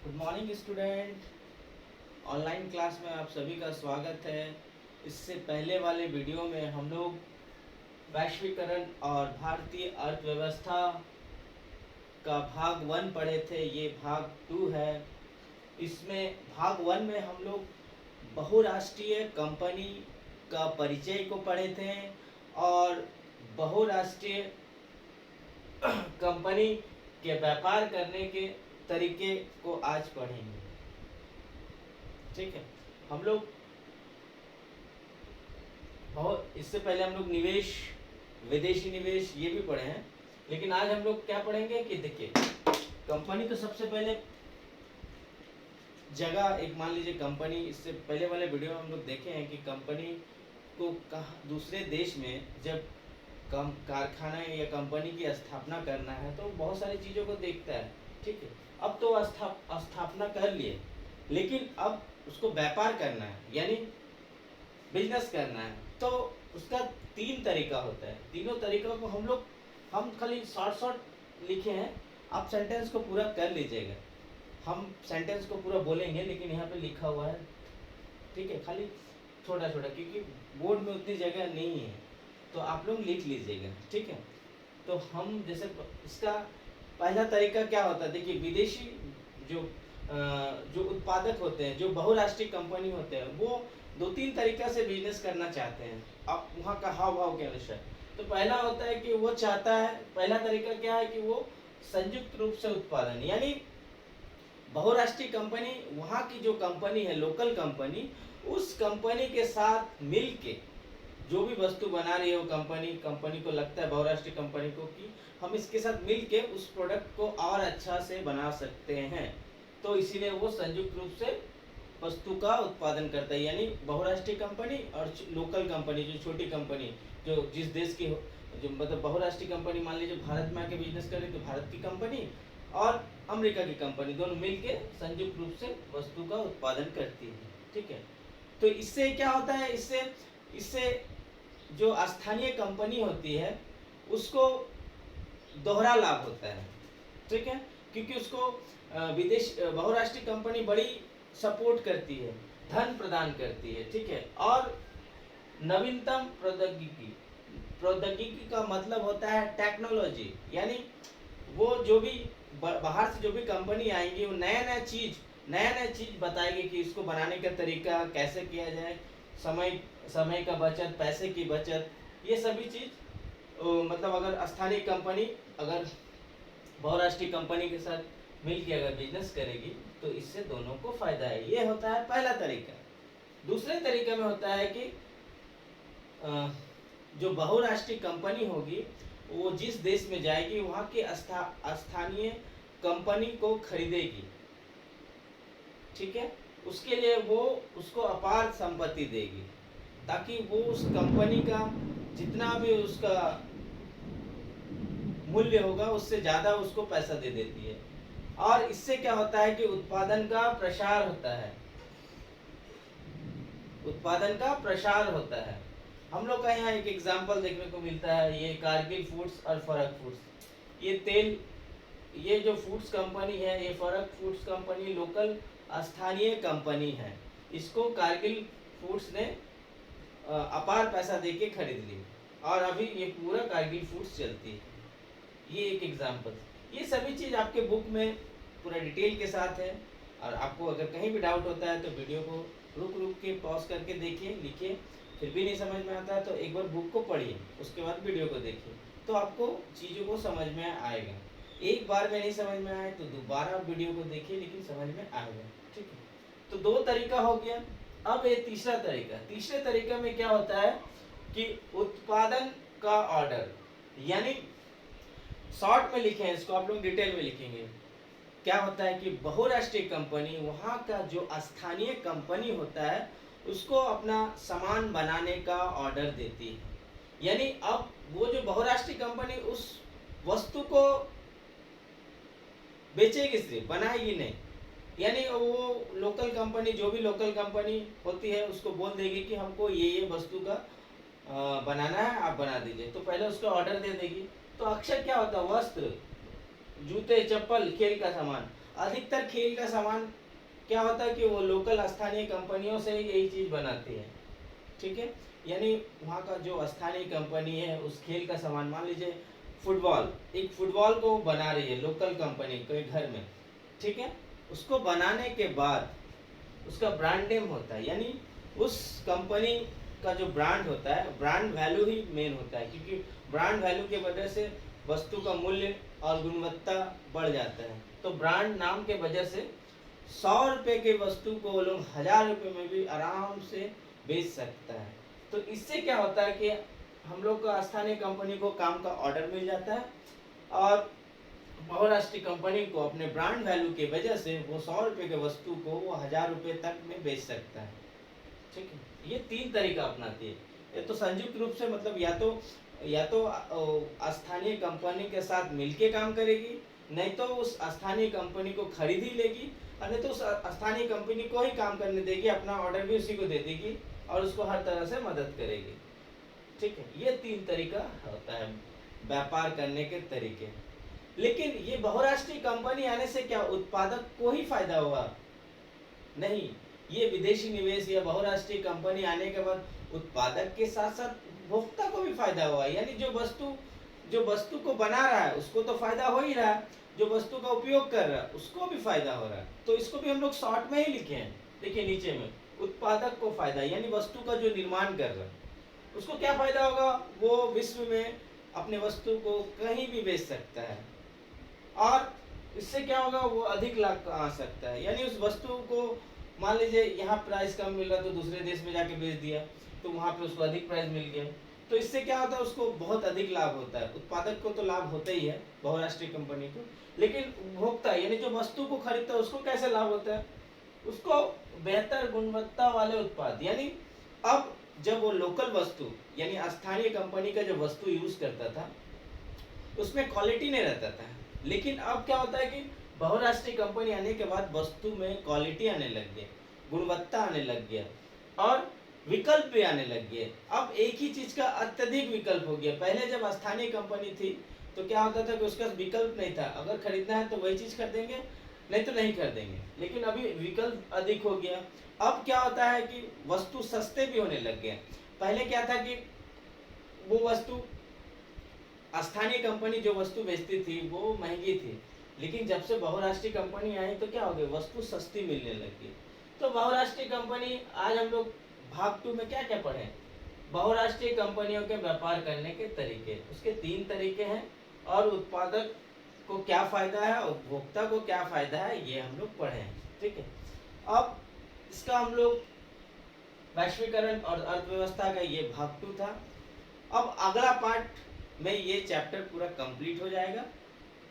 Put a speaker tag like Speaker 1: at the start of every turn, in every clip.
Speaker 1: Good morning student. Online class में आप सभी का स्वागत है। इससे पहले वाले वीडियो में हम लोग वैश्वीकरण और भारतीय अर्थव्यवस्था का भाग 1 पढ़े थे। ये भाग 2 है। इसमें भाग 1 में हम लोग बहुराष्ट्रीय कंपनी का परिचय को पढ़े थे और बहुराष्ट्रीय कंपनी के व्यापार करने के तरीके को आज पढ़ेंगे। ठीक है, हम लोग बहुत इससे पहले हम लोग निवेश, विदेशी निवेश ये भी पढ़े हैं, लेकिन आज हम लोग क्या पढ़ेंगे कि देखिए कंपनी तो सबसे पहले जगह एक मान लीजिए कंपनी, इससे पहले वाले वीडियो में हम लोग देखे हैं कि कंपनी को दूसरे देश में जब कारखाना या कंपनी की स्थापना करना है तो बहुत सारी चीज़ों को देखता है। ठीक है, अब तो स्थापना कर लिए, लेकिन अब उसको व्यापार करना है यानी बिजनेस करना है, तो उसका 3 तरीका होता है। तीनों तरीकों को हम खाली शॉर्ट लिखे हैं, आप सेंटेंस को पूरा कर लीजिएगा। हम सेंटेंस को पूरा बोलेंगे लेकिन यहाँ पे लिखा हुआ है, ठीक है, खाली छोटा छोटा, क्योंकि बोर्ड में उतनी जगह नहीं है, तो आप लोग लिख लीजिएगा। ठीक है, तो हम जैसे इसका पहला तरीका क्या होता है, देखिए विदेशी जो उत्पादक होते हैं, जो बहुराष्ट्रीय कंपनी होते हैं, वो 2-3 तरीका से बिजनेस करना चाहते हैं अब वहाँ का हाव भाव के अनुसार। तो पहला होता है कि वो चाहता है, पहला तरीका क्या है कि वो संयुक्त रूप से उत्पादन, यानी बहुराष्ट्रीय कंपनी वहाँ की जो कंपनी है, लोकल कंपनी, उस कंपनी के साथ मिल के जो भी वस्तु बना रही है वो कंपनी को लगता है, बहुराष्ट्रीय कंपनी को, कि हम इसके साथ मिल के उस प्रोडक्ट को और अच्छा से बना सकते हैं, तो इसीलिए वो संयुक्त रूप से वस्तु का उत्पादन करता है। यानी बहुराष्ट्रीय कंपनी और लोकल कंपनी, जो छोटी कंपनी, जो जिस देश की जो मतलब बहुराष्ट्रीय कंपनी मान लीजिए भारत में आके बिजनेस करे तो भारत की कंपनी और अमेरिका की कंपनी दोनों मिलके संयुक्त रूप से वस्तु का उत्पादन करती है। ठीक है, तो इससे क्या होता है, इससे जो स्थानीय कंपनी होती है उसको दोहरा लाभ होता है। ठीक है, क्योंकि उसको विदेश बहुराष्ट्रीय कंपनी बड़ी सपोर्ट करती है, धन प्रदान करती है। ठीक है, और नवीनतम प्रौद्योगिकी का मतलब होता है टेक्नोलॉजी, यानी वो जो भी बाहर से जो भी कंपनी आएंगी वो नया चीज बताएगी कि इसको बनाने का तरीका कैसे किया जाए, समय का बचत, पैसे की बचत, ये सभी चीज मतलब अगर स्थानीय कंपनी अगर बहुराष्ट्रीय कंपनी के साथ मिलकर अगर बिजनेस करेगी तो इससे दोनों को फायदा है। ये होता है पहला तरीका। दूसरे तरीके में होता है कि जो बहुराष्ट्रीय कंपनी होगी वो जिस देश में जाएगी वहाँ के स्थानीय कंपनी को खरीदेगी। ठीक है, उसके लिए वो उसको अपार संपत्ति देगी ताकि वो उस कंपनी का जितना भी उसका मूल्य होगा उससे ज़्यादा उसको पैसा दे देती है। और इससे क्या होता है कि उत्पादन का प्रसार होता है। हम लोग का यहाँ एक एग्जाम्पल देखने को मिलता है, ये कारगिल फूड्स और फरक फूड्स। ये तेल, ये जो फूड्स कंपनी है, ये फरक फूड्स कंपनी लोकल स्थानीय कंपनी है, इसको कारगिल फूड्स ने अपार पैसा देके खरीद ली और अभी ये पूरा कारगिल फूड्स चलती है। ये एक एग्जाम्पल। ये सभी चीज़ आपके बुक में पूरा डिटेल के साथ है, और आपको अगर कहीं भी डाउट होता है तो वीडियो को रुक के पॉज करके देखिए, लिखिए, फिर भी नहीं समझ में आता है तो एक बार बुक को पढ़िए, उसके बाद वीडियो को देखिए, तो आपको चीज़ों को समझ में आएगा। एक बार में नहीं समझ में आए तो दोबारा वीडियो को देखिए, लेकिन समझ में आएगा। ठीक है, तो 2 तरीका हो गया। अब ये तीसरा तरीका, तीसरे तरीके में क्या होता है कि उत्पादन का ऑर्डर, यानी शॉर्ट में लिखे हैं इसको, आप लोग डिटेल में लिखेंगे। क्या होता है कि बहुराष्ट्रीय कंपनी वहाँ का जो स्थानीय कंपनी होता है उसको अपना सामान बनाने का ऑर्डर देती है। यानी अब वो जो बहुराष्ट्रीय कंपनी उस वस्तु को बेचेगी, सिर्फ बनाएगी नहीं। यानी वो लोकल कंपनी, जो भी लोकल कंपनी होती है, उसको बोल देगी कि हमको ये वस्तु का बनाना है, आप बना दीजिए, तो पहले उसका ऑर्डर दे देगी। तो अक्सर क्या होता है, वस्त्र, जूते, चप्पल, खेल का सामान, अधिकतर खेल का सामान क्या होता है कि वो लोकल स्थानीय कंपनियों से यही चीज़ बनाती है, ठीक है। यानी वहाँ का जो स्थानीय कंपनी है उस खेल का सामान, मान लीजिए फुटबॉल, एक फुटबॉल को बना रही है लोकल कंपनी कोई घर में, ठीक है। उसको बनाने के बाद उसका ब्रांड नेम होता है, यानी उस कंपनी का जो ब्रांड होता है, ब्रांड वैल्यू ही मेन होता है, क्योंकि ब्रांड वैल्यू के वजह से वस्तु का मूल्य और गुणवत्ता बढ़ जाता है। तो ब्रांड नाम के वजह से 100 रुपये की वस्तु को वो लोग 1000 रुपये में भी आराम से बेच सकता है। तो इससे क्या होता है कि हम लोग को स्थानीय कंपनी को काम का ऑर्डर मिल जाता है और बहुराष्ट्रीय कंपनी को अपने ब्रांड वैल्यू की वजह से वो 100 रुपये के वस्तु को वो 1000 रुपये तक में बेच सकता है, ठीक है। ये 3 तरीका अपनाती है। ये तो संयुक्त रूप से मतलब या तो स्थानीय कंपनी के साथ मिलके काम करेगी, नहीं तो उस स्थानीय कंपनी को खरीद ही लेगी, और नहीं तो उस स्थानीय कंपनी को ही काम करने देगी, अपना ऑर्डर भी उसी को दे देगी और उसको हर तरह से मदद करेगी, ठीक है। ये 3 तरीका होता है व्यापार करने के तरीके। लेकिन ये बहुराष्ट्रीय कंपनी आने से क्या उत्पादक को ही फायदा हुआ? नहीं, ये विदेशी निवेश या बहुराष्ट्रीय कंपनी आने के बाद उत्पादक के साथ साथ उपभोक्ता को भी फायदा हुआ। यानी जो वस्तु को बना रहा है उसको तो फायदा हो ही रहा है, जो वस्तु का उपयोग कर रहा है उसको भी फायदा हो रहा है। तो इसको भी हम लोग शॉर्ट में ही लिखे हैं, देखिए नीचे में, उत्पादक को फायदा, यानी वस्तु का जो निर्माण कर रहा है उसको क्या फायदा होगा? वो विश्व में अपने वस्तु को कहीं भी बेच सकता है और इससे क्या होगा? वो अधिक लाभ आ सकता है। यानी उस वस्तु को मान लीजिए यहाँ प्राइस कम मिल रहा तो दूसरे देश में जाके बेच दिया तो वहाँ पे उसको अधिक प्राइस मिल गया, तो इससे क्या होता है? उसको बहुत अधिक लाभ होता है। उत्पादक को तो लाभ होता ही है, बहुराष्ट्रीय कंपनी को, लेकिन उपभोक्ता यानी जो वस्तु को खरीदता है उसको कैसे लाभ होता है? उसको बेहतर गुणवत्ता वाले उत्पाद, यानी अब जब वो लोकल वस्तु यानी स्थानीय कंपनी का जो वस्तु यूज करता था उसमें क्वालिटी नहीं रहता था, लेकिन अब क्या होता है कि बहुराष्ट्रीय कंपनी आने के बाद वस्तु में क्वालिटी आने लग गई, गुणवत्ता आने लग गया और विकल्प भी आने लग गए। अब एक ही चीज का अत्यधिक विकल्प हो गया। पहले जब स्थानीय कंपनी थी तो क्या होता था कि उसका विकल्प नहीं था, अगर खरीदना है तो वही चीज खरीदेंगे, नहीं तो नहीं खरीदेंगे। लेकिन अभी विकल्प अधिक हो गया। अब क्या होता है कि वस्तु सस्ते भी होने लग गए। पहले क्या था कि वो वस्तु स्थानीय कंपनी जो वस्तु बेचती थी वो महंगी थी, लेकिन जब से बहुराष्ट्रीय कंपनी आई तो क्या हो गया? वस्तु सस्ती मिलने लगी। तो बहुराष्ट्रीय कंपनी, आज हम लोग भाग 2 में क्या क्या पढ़े? बहुराष्ट्रीय कंपनियों के व्यापार करने के तरीके, उसके 3 तरीके हैं और उत्पादक को क्या फायदा है, उपभोक्ता को क्या फायदा है, ये हम लोग पढ़े हैं, ठीक है। अब इसका हम लोग वैश्वीकरण और अर्थव्यवस्था का ये भाग 2 था। अब अगला पार्ट में ये चैप्टर पूरा कंप्लीट हो जाएगा।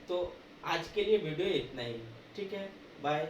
Speaker 1: तो आज के लिए वीडियो इतना ही, ठीक है, बाय।